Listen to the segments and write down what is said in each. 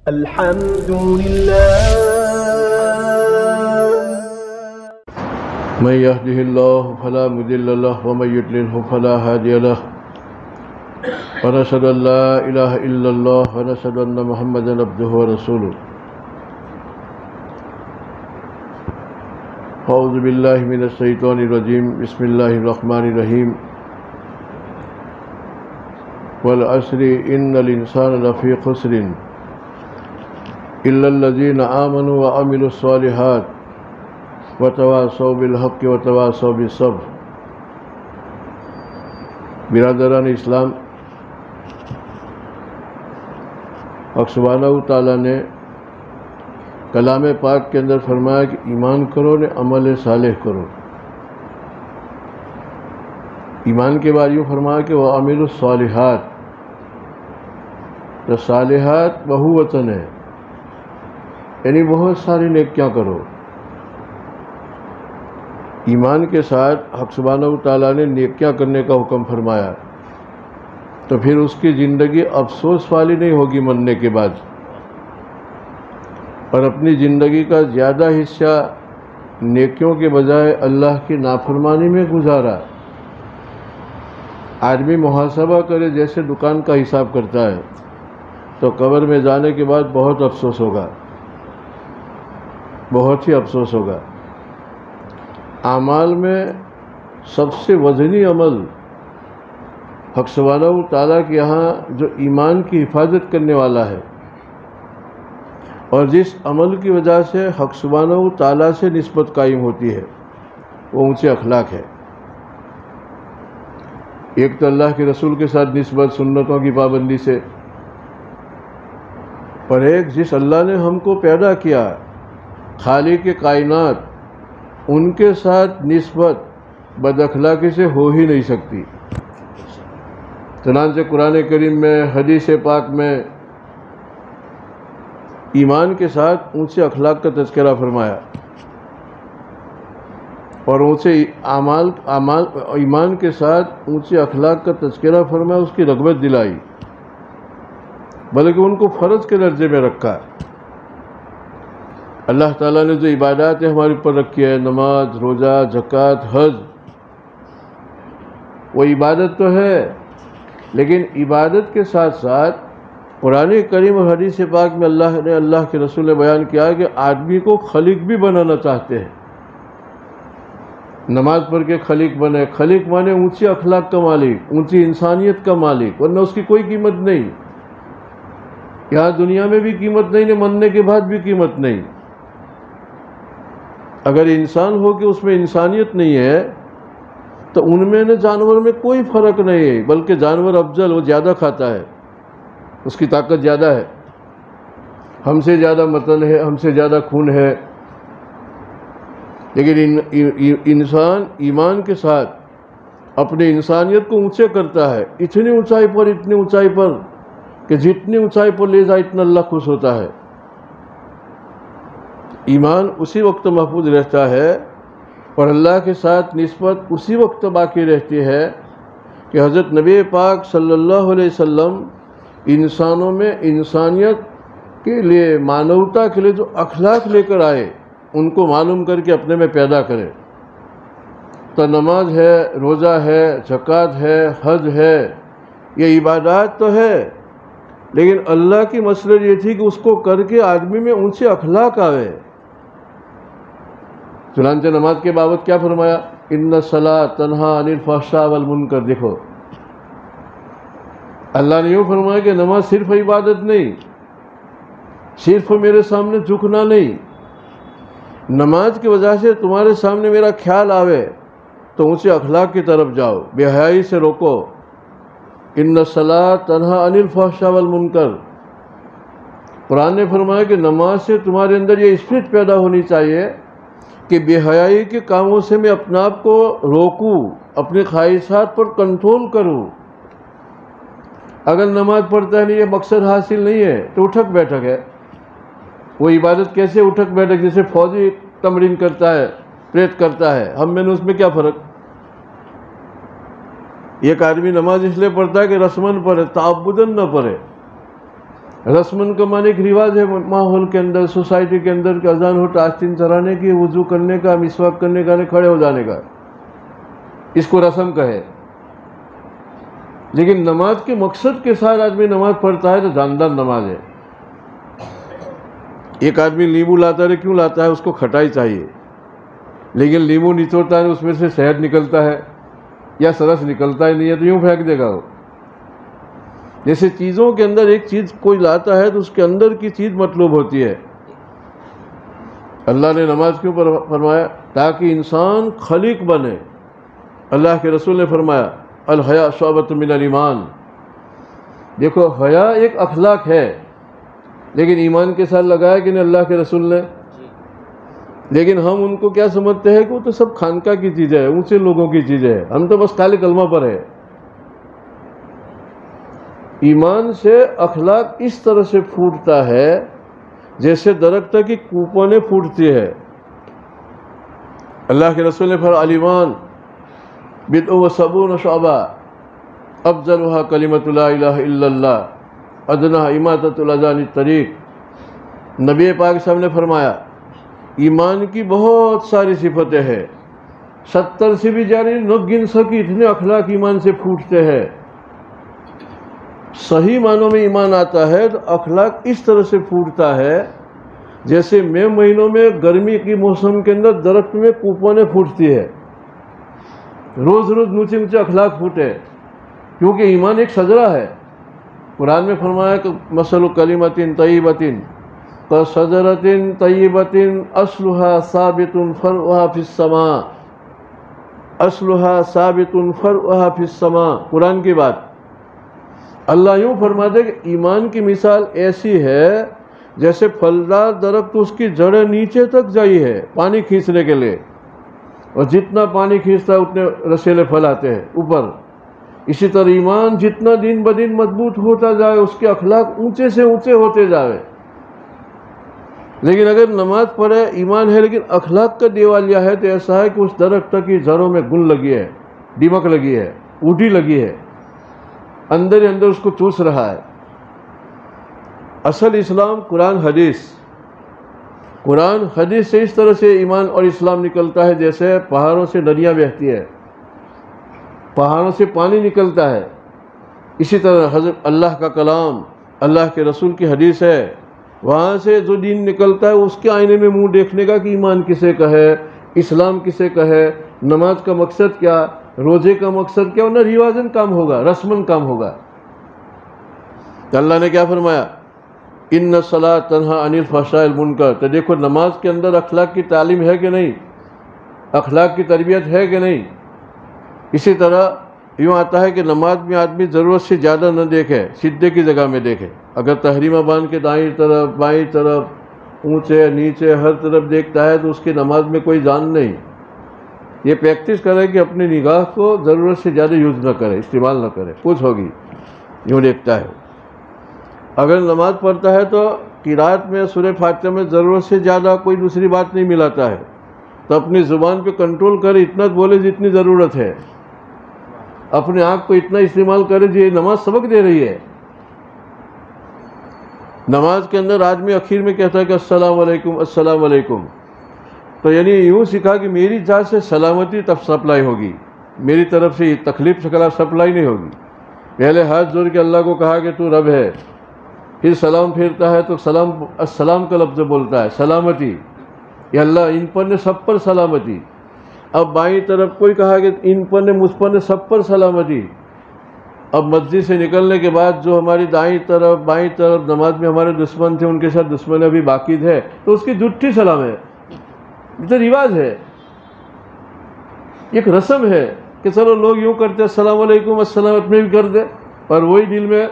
الحمد لله من يهده الله فلا مضل له ومن يضلل فلا هادي له ونشهد أن لا إله إلا الله ونشهد أن محمدا عبده ورسوله أعوذ بالله من الشيطان الرجيم بسم الله الرحمن الرحيم والعصر إن الإنسان لفي خسر إلا الذين آمنوا وعملوا الصالحات وتواصوا بالحق وتواصوا بالصبر. برادران اسلام، حق سبحانہ تعالیٰ نے کلام پاک کے اندر فرمایا کہ ایمان کرو نے عمل صالح کرو. ایمان کے بعد یوں فرمایا کہ وعملوا الصالحات. تو صالحات بہو وطن ہے، یعنی بہت ساری نیکیاں کرو. ایمان کے ساتھ حق سبحانہ تعالیٰ نے نیکیاں کرنے کا حکم فرمایا، تو پھر اس کی زندگی افسوس والی نہیں ہوگی مرنے کے بعد. اور اپنی زندگی کا زیادہ حصہ نیکیوں کے بجائے اللہ کی نافرمانی میں گزارا. آدمی محاسبہ کرے جیسے دکان کا حساب کرتا ہے، تو قبر میں جانے کے بعد بہت افسوس ہوگا، بہت ہی افسوس ہوگا. اعمال میں سب سے وزنی عمل حق سبحانہ تعالیٰ کے یہاں جو ایمان کی حفاظت کرنے والا ہے، اور جس عمل کی وجہ سے حق سبحانہ تعالیٰ سے نسبت قائم ہوتی ہے، وہ اونچے اخلاق ہے. ایک تو اللہ کے رسول کے ساتھ نسبت سنتوں کی پابندی سے، اور ایک جس اللہ نے ہم کو پیدا کیا، خالق کائنات، ان کے ساتھ نسبت بد اخلاقی سے ہو ہی نہیں سکتی. چنانچہ قرآن کریم میں، حدیث پاک میں ایمان کے ساتھ اونچے اخلاق کا تذکرہ فرمایا، اور اونچے ایمان کے ساتھ اونچے اخلاق کا تذکرہ فرمایا، اس کی رغبت دلائی، بلکہ ان کو فرض کے درجے میں رکھا. اللہ تعالیٰ نے جو عبادات ہمارے اوپر رکھی ہے، نماز، روزہ، زکوٰۃ، حج، وہ عبادت تو ہے، لیکن عبادت کے ساتھ ساتھ قرآن کریم اور حدیث پاک میں اللہ کے رسول نے بیان کیا کہ آدمی کو خلیق بھی بنانا چاہتے ہیں. نماز پڑھ کے خلیق بنے. خلیق مانے اونچی اخلاق کا مالک، اونچی انسانیت کا مالک، ورنہ اس کی کوئی قیمت نہیں. یہاں دنیا میں بھی قیمت نہیں، مرنے کے بعد بھی قیمت نہیں. اگر انسان ہو کہ اس میں انسانیت نہیں ہے، تو ان میں نے جانور میں کوئی فرق نہیں ہے، بلکہ جانور افضل، وہ زیادہ کھاتا ہے، اس کی طاقت زیادہ ہے، ہم سے زیادہ متن ہے، ہم سے زیادہ خون ہے. لیکن انسان ایمان کے ساتھ اپنی انسانیت کو اونچے کرتا ہے، اتنی اونچائی پر کہ جتنی اونچائی پر لے جائے اتنا اللہ خوش ہوتا ہے. ایمان اسی وقت محفوظ رہتا ہے اور اللہ کے ساتھ نسبت اسی وقت باقی رہتی ہے کہ حضرت نبی پاک صلی اللہ علیہ وسلم انسانوں میں انسانیت کے لیے، مانوتا کے لیے جو اخلاق لے کر آئے، ان کو معلوم کر کے اپنے میں پیدا کرے. تو نماز ہے، روزہ ہے، زکوٰۃ ہے، حج ہے، یہ عبادات تو ہے، لیکن اللہ کی مسئلہ یہ تھی کہ اس کو کر کے آدمی میں اونچے اخلاق آئے. چنانچہ نماز کے بابت کیا فرمایا؟ ان الصلاۃ تنہی عن الفحشاء والمنکر. دیکھو، اللہ نے یوں فرمایا کہ نماز صرف عبادت نہیں، صرف میرے سامنے جھکنا نہیں. نماز کی وجہ سے تمہارے سامنے میرا خیال آوے تو اونچے اخلاق کی طرف جاؤ، بے حیائی سے روکو. ان الصلاۃ تنہی عن الفحشاء والمنکر. قرآن نے فرمایا کہ نماز سے تمہارے اندر یہ اسپرٹ پیدا ہونی چاہیے کہ بے حیائی کے کاموں سے میں اپنے آپ کو روکوں، اپنی خواہشات پر کنٹرول کروں. اگر نماز پڑھتا ہے نہیں، یہ مقصد حاصل نہیں ہے، تو اٹھک بیٹھک ہے. وہ عبادت کیسے اٹھک بیٹھک؟ جیسے فوجی تمرین کرتا ہے، پریڈ کرتا ہے، ہم میں نے اس میں کیا فرق؟ ایک آدمی نماز اس لیے پڑھتا ہے کہ رسمن پڑھے، تعبدن نہ پڑھے. رسمن کا معنی ایک رواج ہے ماحول کے اندر، سوسائٹی کے اندر کہ اذان ہو آستین چڑھانے کی، وضو کرنے کا، مسواک کرنے کا، کھڑے ہو جانے کا، اس کو رسم کہے۔ لیکن نماز کے مقصد کے ساتھ آدمی نماز پڑھتا ہے تو جاندار نماز ہے۔ ایک آدمی لیمو لاتا ہے، کیوں لاتا ہے؟ اس کو کھٹائی چاہیے، لیکن لیمو نچوڑتا ہے، اس میں سے شہد نکلتا ہے یا سرس نکلتا ہی نہیں ہے تو یوں پھینک دے گا وہ۔ جیسے چیزوں کے اندر ایک چیز کوئی لاتا ہے تو اس کے اندر کی چیز مطلوب ہوتی ہے۔ اللہ نے نماز کیوں فرمایا؟ تاکہ انسان خلیق بنے۔ اللہ کے رسول نے فرمایا الحیا شعبۃ من الایمان۔ دیکھو حیا ایک اخلاق ہے، لیکن ایمان کے ساتھ لگایا کہ نہیں اللہ کے رسول نے؟ لیکن ہم ان کو کیا سمجھتے ہیں کہ وہ تو سب خانقاہ کی چیزیں ہیں، اونچے لوگوں کی چیزیں ہیں، ہم تو بس خالی کلمہ پر ہے۔ ایمان سے اخلاق اس طرح سے پھوٹتا ہے جیسے درخت کی کوپنیں پھوٹتی ہے۔ اللہ کے رسول نے فرمایا الایمان بضع و سبعون شعبہ افضلها کلمۃ لا الہ الا اللہ ادناها اماطۃ الاذى عن الطریق۔ نبی پاک صاحب نے فرمایا ایمان کی بہت ساری صفتیں ہیں، 70 سے بھی زیادہ نہ گن سکی اتنے اخلاق ایمان سے پھوٹتے ہیں۔ صحیح معنوں میں ایمان آتا ہے تو اخلاق اس طرح سے پھوٹتا ہے جیسے مئی مہینوں میں گرمی کی موسم کے اندر درخت میں کوپنیں پھوٹتی ہے، روز روز اونچے اونچے اخلاق پھوٹے، کیونکہ ایمان ایک شجرہ ہے۔ قرآن میں فرمایا کہ مثل کلمۃ طیبۃ کشجرۃ طیبۃ اصلها ثابت فرعها فی السماء، اصلها ثابت فرعها فی السماء۔ قرآن کی بات۔ اللہ یوں فرماتے کہ ایمان کی مثال ایسی ہے جیسے پھلدار درخت اس کی جڑیں نیچے تک جائی ہے پانی کھینچنے کے لیے، اور جتنا پانی کھینچتا ہے اتنے رسیلے پھل آتے ہیں اوپر۔ اسی طرح ایمان جتنا دن بدن مضبوط ہوتا جائے اس کے اخلاق اونچے سے اونچے ہوتے جائے۔ لیکن اگر نماز پڑھے ایمان ہے لیکن اخلاق کا دیوالیہ ہے تو ایسا ہے کہ اس درخت کی جڑوں میں گل لگی ہے، دیمک لگی ہے، اوٹی لگی ہے، اندر ہی اندر اس کو چوس رہا ہے۔ اصل اسلام قرآن حدیث، قرآن حدیث سے اس طرح سے ایمان اور اسلام نکلتا ہے جیسے پہاڑوں سے ندیاں بہتی ہے، پہاڑوں سے پانی نکلتا ہے۔ اسی طرح حضرت اللہ کا کلام، اللہ کے رسول کی حدیث ہے، وہاں سے جو دین نکلتا ہے اس کے آئینے میں منہ دیکھنے کا کہ ایمان کسے کہے، اسلام کسے کہے، نماز کا مقصد کیا، روزے کا مقصد کیا، ورنہ رواجن کام ہوگا، رسمن کام ہوگا۔ تو اللہ نے کیا فرمایا ان الصلاۃ تنہی عن الفحشاء والمنکر۔ تو دیکھو نماز کے اندر اخلاق کی تعلیم ہے کہ نہیں، اخلاق کی تربیت ہے کہ نہیں۔ اسی طرح یوں آتا ہے کہ نماز میں آدمی ضرورت سے زیادہ نہ دیکھے، سدھے کی جگہ میں دیکھے۔ اگر تحریمہ باندھ کے دائیں طرف بائیں طرف اونچے نیچے ہر طرف دیکھتا ہے تو اس کی نماز میں کوئی جان نہیں۔ یہ پریکٹس کرے کہ اپنی نگاہ کو ضرورت سے زیادہ یوز نہ کرے، استعمال نہ کرے، کچھ ہوگی یوں دیکھتا ہے۔ اگر نماز پڑھتا ہے تو قرات میں سورہ فاتحہ میں ضرورت سے زیادہ کوئی دوسری بات نہیں ملاتا ہے، تو اپنی زبان پہ کنٹرول کرے، اتنا بولے جتنی ضرورت ہے، اپنے آنکھ کو اتنا استعمال کرے جو یہ نماز سبق دے رہی ہے۔ نماز کے اندر آدمی اخیر میں کہتا ہے کہ السلام علیکم السلام علیکم، تو یعنی یوں سیکھا کہ میری ذات سے سلامتی تب سپلائی ہوگی، میری طرف سے تکلیف سپلائی نہیں ہوگی۔ پہلے ہاتھ جوڑ کے اللہ کو کہا کہ تو رب ہے، پھر سلام پھیرتا ہے تو السلام کا لفظ بولتا ہے، سلامتی، یا اللہ ان پر نے سب پر سلامتی۔ اب بائیں طرف کوئی کہا کہ ان پر نے مجھ پر نے سب پر سلامتی۔ اب مسجد سے نکلنے کے بعد جو ہماری دائیں طرف بائیں طرف نماز میں ہمارے دشمن تھے ان کے ساتھ دشمن ابھی باقی تھے تو اس کی جھوٹی سلام ہے، یہ تو رواج ہے، ایک رسم ہے کہ چلو لوگ یوں کرتے السلام علیکم السلام اپنے بھی کر دے، پر وہی دل میں۔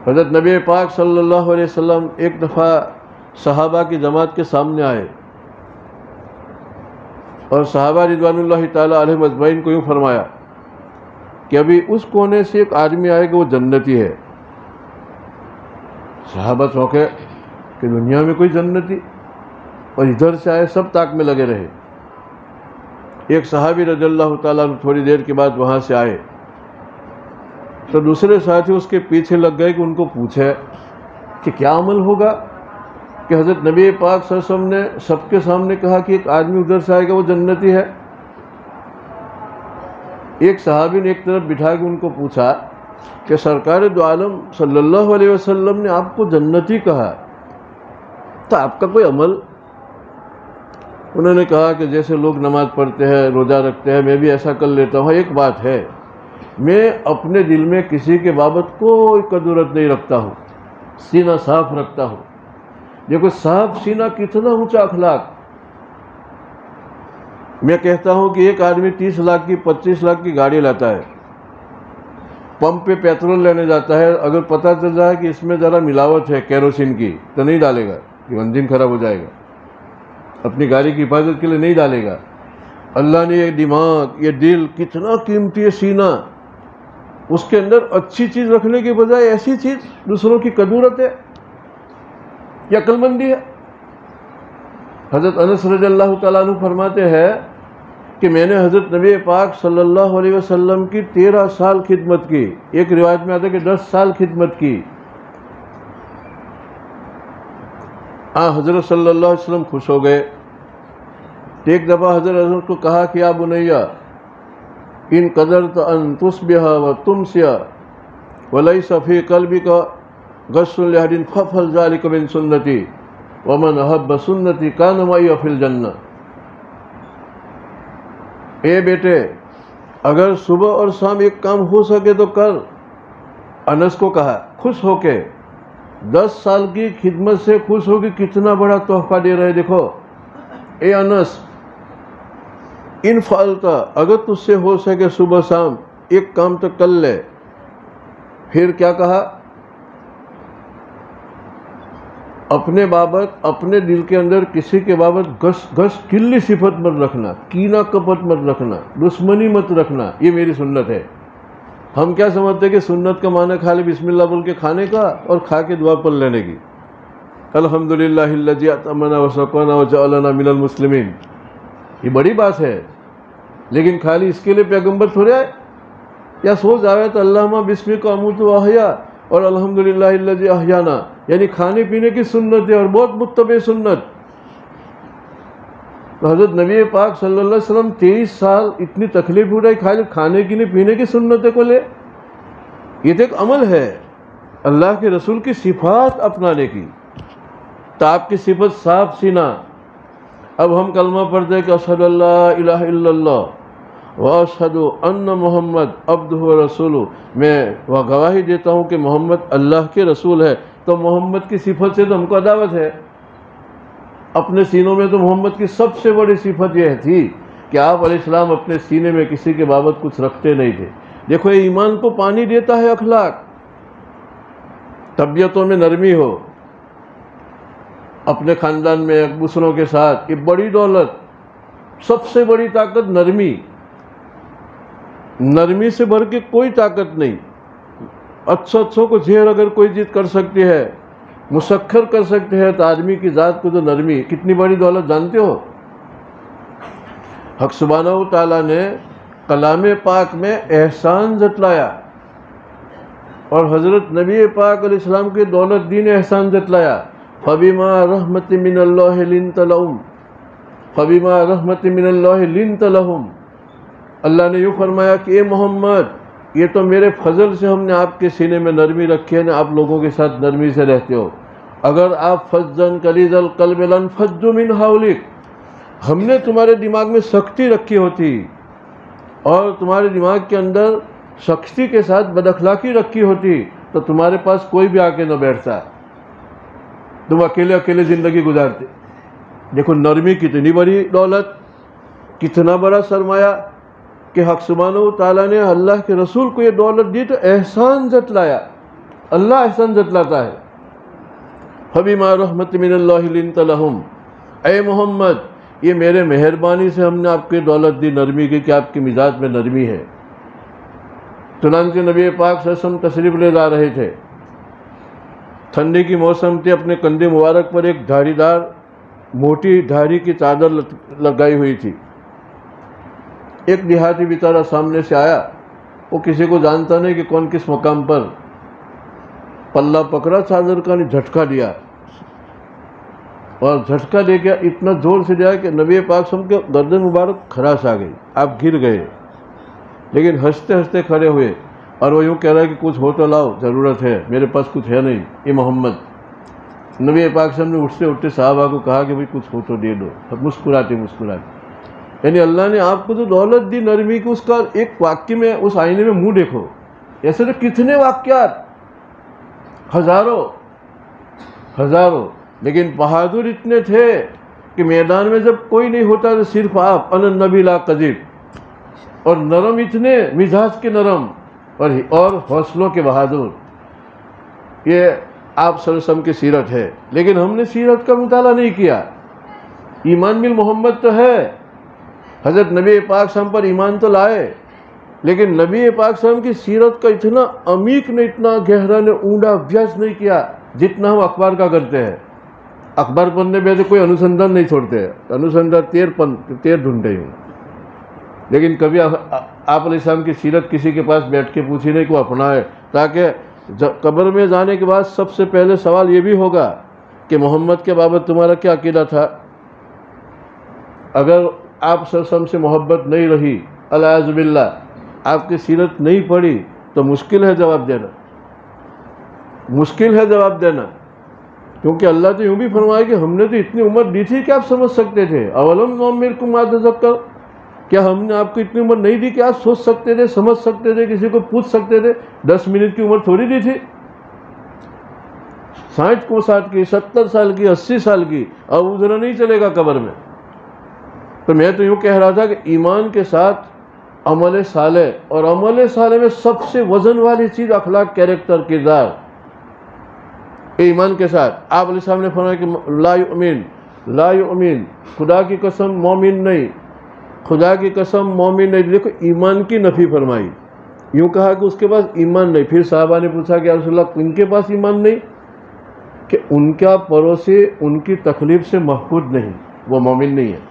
حضرت نبی پاک صلی اللہ علیہ وسلم ایک دفعہ صحابہ کی جماعت کے سامنے آئے اور صحابہ رضوان اللہ تعالیٰ علیہم اجمعین کو یوں فرمایا کہ ابھی اس کونے سے ایک آدمی آئے گا وہ جنتی ہے۔ صحابہ چونکے کہ دنیا میں کوئی جنتی، اور ادھر سے آئے سب تاک میں لگے رہے۔ ایک صحابی رضی اللہ تعالیٰ عنہ تھوڑی دیر کے بعد وہاں سے آئے، تو دوسرے ساتھی اس کے پیچھے لگ گئے کہ ان کو پوچھے کہ کیا عمل ہوگا کہ حضرت نبی پاک صلی اللہ علیہ وسلم نے سب کے سامنے کہا کہ ایک آدمی ادھر سے آئے گا وہ جنتی ہے. ایک صحابی نے ایک طرف بٹھا کے ان کو پوچھا کہ سرکار دو عالم صلی اللہ علیہ وسلم نے آپ کو جنتی کہا تو آپ کا کوئی عمل؟ انہوں نے کہا کہ جیسے لوگ نماز پڑھتے ہیں روزہ رکھتے ہیں میں بھی ایسا کر لیتا ہوں. ایک بات ہے، میں اپنے دل میں کسی کے بابت کوئی کدورت نہیں رکھتا ہوں، سینہ صاف رکھتا ہوں. دیکھو صاف سینہ کتنا اونچا اخلاق. میں کہتا ہوں کہ ایک آدمی 30 لاکھ کی 25 لاکھ کی گاڑی لاتا ہے، پمپ پہ پیٹرول لینے جاتا ہے، اگر پتہ چل جائے کہ اس میں ذرا ملاوٹ ہے کیروسین کی تو نہیں ڈالے گا کہ انجن خراب ہو جائے گا، اپنی گاڑی کی حفاظت کے لیے نہیں ڈالے گا. اللہ نے یہ دماغ، یہ دل کتنا قیمتی ہے سینہ، اس کے اندر اچھی چیز رکھنے کے بجائے ایسی چیز دوسروں کی کدورت ہے، یہ عقل مندی ہے. حضرت انس رضی اللہ تعالیٰ عنہ فرماتے ہیں کہ میں نے حضرت نبی پاک صلی اللہ علیہ وسلم کی 13 سال خدمت کی. ایک روایت میں آتا ہے کہ 10 سال خدمت کی. حضرت صلی اللہ علیہ وسلم خوش ہو گئے. ایک دفعہ حضرت کو کہا کہ یا بنیا ان قدرت ان تصبح و تمسی ولیس فی قلبک غش لأحد فافعل ذلک من سنتی ومن احب سنتی کان معی فی الجنہ. اے بیٹے اگر صبح اور شام ایک کام ہو سکے تو کر. انس کو کہا خوش ہو کے، 10 سال کی خدمت سے خوش ہو کے کتنا بڑا تحفہ دے رہے. دیکھو اے انس ان فعلتا، اگر تجھ سے ہو سکے صبح شام ایک کام تو کر لے. پھر کیا کہا؟ اپنے بابت، اپنے دل کے اندر کسی کے بابت گھس کلی صفت مت رکھنا، کینہ کپٹ مت رکھنا، دشمنی مت رکھنا. یہ میری سنت ہے. ہم کیا سمجھتے ہیں کہ سنت کا معنی خالی بسم اللہ بول کے کھانے کا اور کھا کے دعا پڑھ لینے کی. الحمدللہ الذی اطعمنا وسقانا وجعلنا من المسلمین. یہ بڑی بات ہے، لیکن خالی اس کے لیے پیغمبر تھوڑے آئے. یا سوچ آئے تو اللہم بسمک اموت و احیا اور الحمدللہ الذی احیانا، یعنی کھانے پینے کی سنت ہے اور بہت متبع سنت. تو حضرت نبی پاک صلی اللہ علیہ وسلم 23 سال اتنی تکلیف اٹھائی خالی کھانے کی نہیں پینے کی سنتیں کو لے. یہ تو ایک عمل ہے اللہ کے رسول کی صفات اپنانے کی. تو آپ کی صفت صاف سینہ. اب ہم کلمہ پڑھتے ہیں کہ اشہد ان لا الہ الا اللہ واشہد ان محمد عبدہ و رسولہ. میں وہ گواہی دیتا ہوں کہ محمد اللہ کے رسول ہے. تو محمد کی صفت سے تو ہم کو عداوت ہے. اپنے سینوں میں تو محمد کی سب سے بڑی صفت یہ تھی کہ آپ علیہ السلام اپنے سینے میں کسی کے بابت کچھ رکھتے نہیں تھے. دیکھو یہ ایمان کو پانی دیتا ہے اخلاق. طبیعتوں میں نرمی ہو، اپنے خاندان میں دوسروں کے ساتھ. یہ بڑی دولت، سب سے بڑی طاقت نرمی. نرمی سے بڑھ کے کوئی طاقت نہیں. اچھوں کو زہر اگر کوئی چیز کر سکتی ہے، مسخر کر سکتے ہیں، تو آدمی کی ذات کو تو نرمی کتنی بڑی دولت جانتے ہو. حق سبحانہ و تعالیٰ نے کلام پاک میں احسان جتلایا اور حضرت نبی پاک علیہ السلام کے دولت دین احسان جتلایا. فبما رحمت من اللہ لنت لہم، فبما رحمت من اللہ لنت لہم. اللہ نے یوں فرمایا کہ اے محمد یہ تو میرے فضل سے ہم نے آپ کے سینے میں نرمی رکھی ہے نا، آپ لوگوں کے ساتھ نرمی سے رہتے ہو. اگر آپ فظًا غلیظ القلب لانفضوا من حولک، ہم نے تمہارے دماغ میں سختی رکھی ہوتی اور تمہارے دماغ کے اندر سختی کے ساتھ بد اخلاقی رکھی ہوتی تو تمہارے پاس کوئی بھی آ کے نہ بیٹھتا، تم اکیلے اکیلے زندگی گزارتے. دیکھو نرمی کتنی بڑی دولت، کتنا بڑا سرمایہ کہ حق سبحانہ و تعالیٰ نے اللہ کے رسول کو یہ دولت دی تو احسان جتلایا. اللہ احسان جتلاتا ہے. فبما رحمت من اللہ لنت لہم، اے محمد یہ میرے مہربانی سے ہم نے آپ کی دولت دی نرمی کی کہ آپ کے مزاج میں نرمی ہے. چنانچہ نبی پاک صلی اللہ علیہ وسلم تشریف لے جا رہے تھے، ٹھنڈی کی موسم تھی، اپنے کندھے مبارک پر ایک دھاری دار موٹی دھاری کی چادر لگائی ہوئی تھی. ایک دیہاتی بیچارہ سامنے سے آیا وہ کسی کو جانتا نہیں کہ کون کس مقام پر پلہ پکڑا چادر کا، نہیں جھٹکا دیا، اور جھٹکا دے کے اتنا زور سے دیا کہ نبی پاک صلی اللہ علیہ وسلم کے گردن مبارک خراش آ گئی، آپ گر گئے، لیکن ہنستے ہنستے کھڑے ہوئے، اور وہ یوں کہہ رہا ہے کہ کچھ ہو تو لاؤ، ضرورت ہے، میرے پاس کچھ ہے نہیں، یہ محمد۔ نبی پاک صلی اللہ علیہ وسلم نے اٹھتے اٹھتے صحابہ کو کہا کہ بھئی کچھ ہو تو دے دو، مسکراتے مسکراتے، یعنی اللہ نے آپ کو جو دولت دی نرمی کی، اس کا ایک واقعے میں اس آئینے میں منہ دیکھو۔ ایسے تو کتنے واقعات، ہزاروں، لیکن بہادر اتنے تھے کہ میدان میں جب کوئی نہیں ہوتا تو صرف آپ، انا النبی لا کذب، اور نرم اتنے، مزاج کے نرم اور حوصلوں کے بہادر۔ یہ آپ صلی اللہ علیہ وسلم کی سیرت ہے، لیکن ہم نے سیرت کا مطالعہ نہیں کیا۔ ایمان بال محمد تو ہے، حضرت نبی پاک صلی اللہ علیہ وسلم پر ایمان تو لائے، لیکن نبی پاک صلی اللہ علیہ وسلم کی سیرت کا اتنا عمیق نے، اتنا گہرا نے، اونڈا ابھیاس نہیں کیا جتنا ہم اخبار کا کرتے ہیں۔ اخبار پڑھنے پہ تو کوئی انوسندھان نہیں چھوڑتے، انوسندھان تیر ڈھونڈتے ہوں، لیکن کبھی آپ علیہ السلام کی سیرت کسی کے پاس بیٹھ کے پوچھی نہیں، کو اپنائے، تاکہ قبر میں جانے کے بعد سب سے پہلے سوال یہ بھی ہوگا کہ محمد کے بابت تمہارا کیا عقیدہ تھا۔ اگر آپ صلی اللہ علیہ وسلم سے محبت نہیں رہی، الیاذ باللہ، آپ کی سیرت نہیں پڑھی، تو مشکل ہے جواب دینا، کیونکہ اللہ تو یوں بھی فرمایا کہ ہم نے تو اتنی عمر دی تھی کہ آپ سمجھ سکتے تھے، اولم نعمرکم ما تذکر، کیا ہم نے آپ کو اتنی عمر نہیں دی کہ آپ سوچ سکتے تھے، سمجھ سکتے تھے، کسی کو پوچھ سکتے تھے؟ 10 منٹ کی عمر تھوڑی دی تھی، 60 کی، 70 سال کی، 80 سال کی، اب ادھر نہیں چلے گا قبر میں۔ تو میں تو یوں کہہ رہا تھا کہ ایمان کے ساتھ عمل صالح، اور عمل صالح میں سب سے وزن والی چیز اخلاق، کیریکٹر، کردار۔ ایمان کے ساتھ آپ علیہ السلام نے فرمایا کہ لا یؤمن، خدا کی قسم مومن نہیں، خدا کی قسم مومن نہیں۔ دیکھو ایمان کی نفی فرمائی، یوں کہا کہ اس کے پاس ایمان نہیں۔ پھر صحابہ نے پوچھا کہ یا رسول اللہ ان کے پاس ایمان نہیں؟ کہ ان کا پڑوسی ان کی تکلیف سے محفوظ نہیں، وہ مومن نہیں ہے۔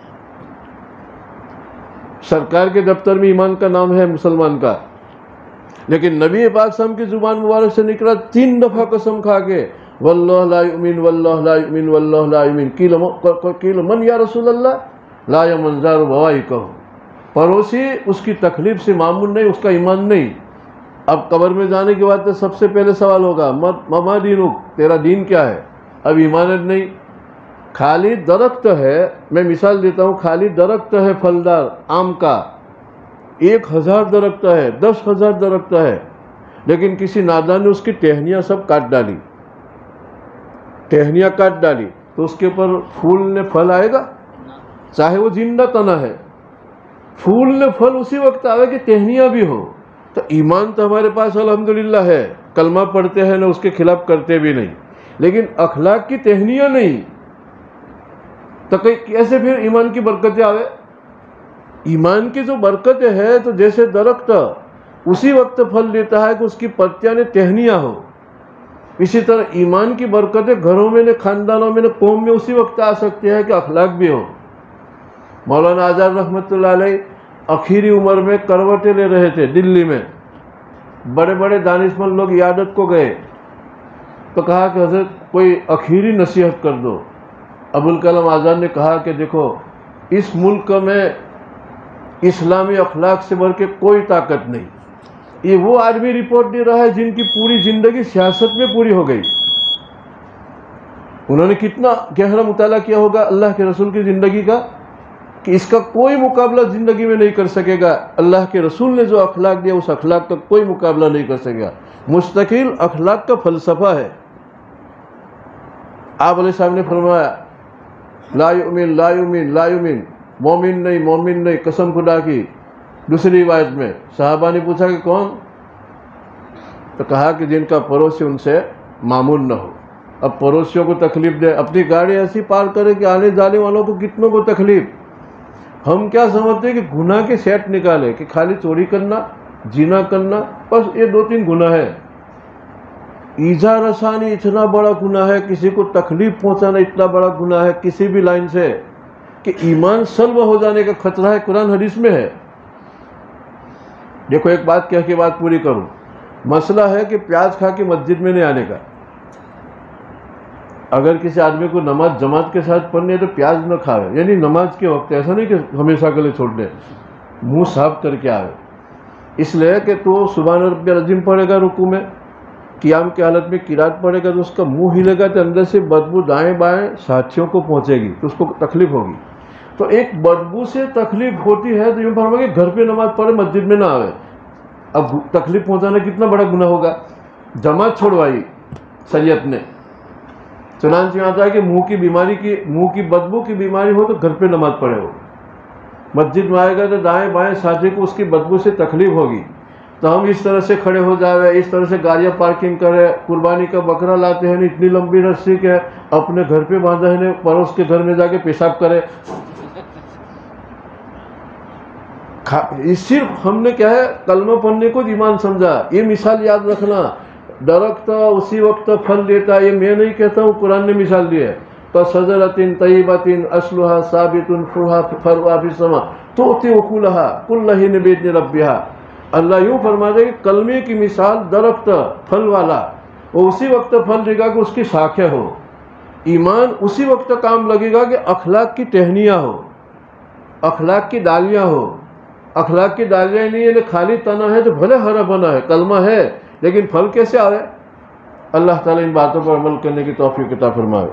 سرکار کے دفتر میں ایمان کا نام ہے مسلمان کا، لیکن نبی پاک صلی اللہ علیہ وسلم کی زبان مبارک سے نکلا 3 دفعہ قسم کھا کے، واللہ لا یؤمن، واللہ لا یؤمن، واللہ لا یؤمن، قیل من یا رسول اللہ، لا یمن جار بوائقہ، پڑوسی اس کی تکلیف سے معمول نہیں، اس کا ایمان نہیں۔ اب قبر میں جانے کے بعد تو سب سے پہلے سوال ہوگا مما دینک، تیرا دین کیا ہے؟ اب ایمانت نہیں، خالی درخت ہے، میں مثال دیتا ہوں، خالی درخت ہے پھلدار آم کا، 1000 درخت ہے، 10,000 درخت ہے، لیکن کسی نادان نے اس کی ٹہنیاں سب کاٹ ڈالی، تو اس کے اوپر پھول نے پھل آئے گا؟ چاہے وہ زندہ تنا ہے، پھول نے پھل اسی وقت آئے کہ ٹہنیاں بھی ہو۔ تو ایمان تو ہمارے پاس الحمدللہ ہے، کلمہ پڑھتے ہیں، نہ اس کے خلاف کرتے بھی نہیں، لیکن اخلاق کی ٹہنیاں نہیں، تو کیسے پھر ایمان کی برکتیں آوے؟ ایمان کی جو برکتیں ہے تو جیسے درخت اسی وقت پھل دیتا ہے کہ اس کی پتیاں نے ٹہنیاں ہو، اسی طرح ایمان کی برکتیں گھروں میں، خاندانوں میں، قوم میں اسی وقت آ سکتے ہیں کہ اخلاق بھی ہو۔ مولانا آزاد رحمۃ اللہ علیہ آخری عمر میں کروٹیں لے رہے تھے دلی میں، بڑے بڑے دانشمند لوگ عیادت کو گئے تو کہا کہ حضرت کوئی آخری نصیحت کر دو۔ ابوالکلام آزاد نے کہا کہ دیکھو، اس ملک میں اسلامی اخلاق سے بڑھ کے کوئی طاقت نہیں، یہ وہ آدمی رپورٹ دے رہا ہے جن کی پوری زندگی سیاست میں پوری ہو گئی۔ انہوں نے کتنا گہرا مطالعہ کیا ہوگا اللہ کے رسول کی زندگی کا، کہ اس کا کوئی مقابلہ زندگی میں نہیں کر سکے گا۔ اللہ کے رسول نے جو اخلاق دیا، اس اخلاق کا کوئی مقابلہ نہیں کر سکے گا، مستقل اخلاق کا فلسفہ ہے۔ آپ علیہ السلام نے فرمایا لا یؤمن، لا یؤمن، لا یؤمن، مومن نہیں، مومن نہیں، قسم خدا کی۔ دوسری روایت میں صحابہ نے پوچھا کہ کون؟ تو کہا کہ جن کا پڑوسی ان سے معمول نہ ہو۔ اب پڑوسیوں کو تکلیف دے، اپنی گاڑی ایسی پار کرے کہ آنے جانے والوں کو کتنوں کو تکلیف۔ ہم کیا سمجھتے ہیں کہ گناہ کے سیٹ نکالے کہ خالی چوری کرنا، زنا کرنا، بس یہ 2-3 گناہ ہے۔ ایذا رسانی اتنا بڑا گناہ ہے، کسی کو تکلیف پہنچانا اتنا بڑا گناہ ہے کسی بھی لائن سے، کہ ایمان سلب ہو جانے کا خطرہ ہے، قرآن حدیث میں ہے۔ دیکھو ایک بات کہہ کے بات پوری کروں. مسئلہ ہے کہ پیاز کھا کے مسجد میں نہیں آنے کا. اگر کسی آدمی کو نماز جماعت کے ساتھ پڑھنی ہے تو پیاز نہ کھاوے، یعنی نماز کے وقت، ایسا نہیں کہ ہمیشہ کے لیے چھوڑ دے، منہ صاف کر کے آئے. اس لیے کہ تو سبحان ربی العظیم پڑھے گا رکوع میں، قیام کی حالت میں قرات پڑھے گا تو اس کا منہ ہلے گا تو اندر سے بدبو دائیں بائیں ساتھیوں کو پہنچے گی تو اس کو تکلیف ہوگی. تو ایک بدبو سے تکلیف ہوتی ہے تو یوں فرمایا کہ گھر پہ نماز پڑھے مسجد میں نہ آوے. اب تکلیف پہنچانا کتنا بڑا گناہ ہوگا. جماعت چھوڑوائی شریعت نے. چنانچہ آتا ہے کہ منہ کی بدبو کی بیماری ہو تو گھر پہ نماز پڑھے ہو. مسجد میں آئے گا تو دائیں بائیں ساتھی کو اس کی بدبو سے تکلیف ہوگی. تو ہم اس طرح سے کھڑے ہو جائے، اس طرح سے گاڑیاں پارکنگ کرے، قربانی کا بکرا لاتے ہیں اتنی لمبی رسی کے اپنے گھر پہ باندھے ہیں، پڑوس کے گھر میں جا کے پیشاب کرے. صرف ہم نے کیا ہے کلمہ پڑھنے کو ایمان سمجھا. یہ مثال یاد رکھنا، درخت اسی وقت پھل دیتا ہے، یہ میں نہیں کہتا ہوں، قرآن نے مثال دی ہے. کَشَجَرَةٍ طَیِّبَةٍ أَصْلُهَا ثَابِتٌ فَرْعُهَا فِی السَّمَاءِ تُؤْتِی أُکُلَهَا کُلَّ حِینٍ بِإِذْنِ رَبِّهَا. اللہ یوں فرماتے ہیں کہ کلمے کی مثال درخت پھل والا، وہ اسی وقت پھل دے گا کہ اس کی شاخیں ہو. ایمان اسی وقت کام لگے گا کہ اخلاق کی ٹہنیاں ہو، اخلاق کی ڈالیاں ہو. اخلاق کی ڈالیاں نہیں ہے، خالی تنا ہے تو بھلے ہرا بنا ہے، کلمہ ہے لیکن پھل کیسے آئے. اللہ تعالیٰ ان باتوں پر عمل کرنے کی توفیق عطا فرمائے.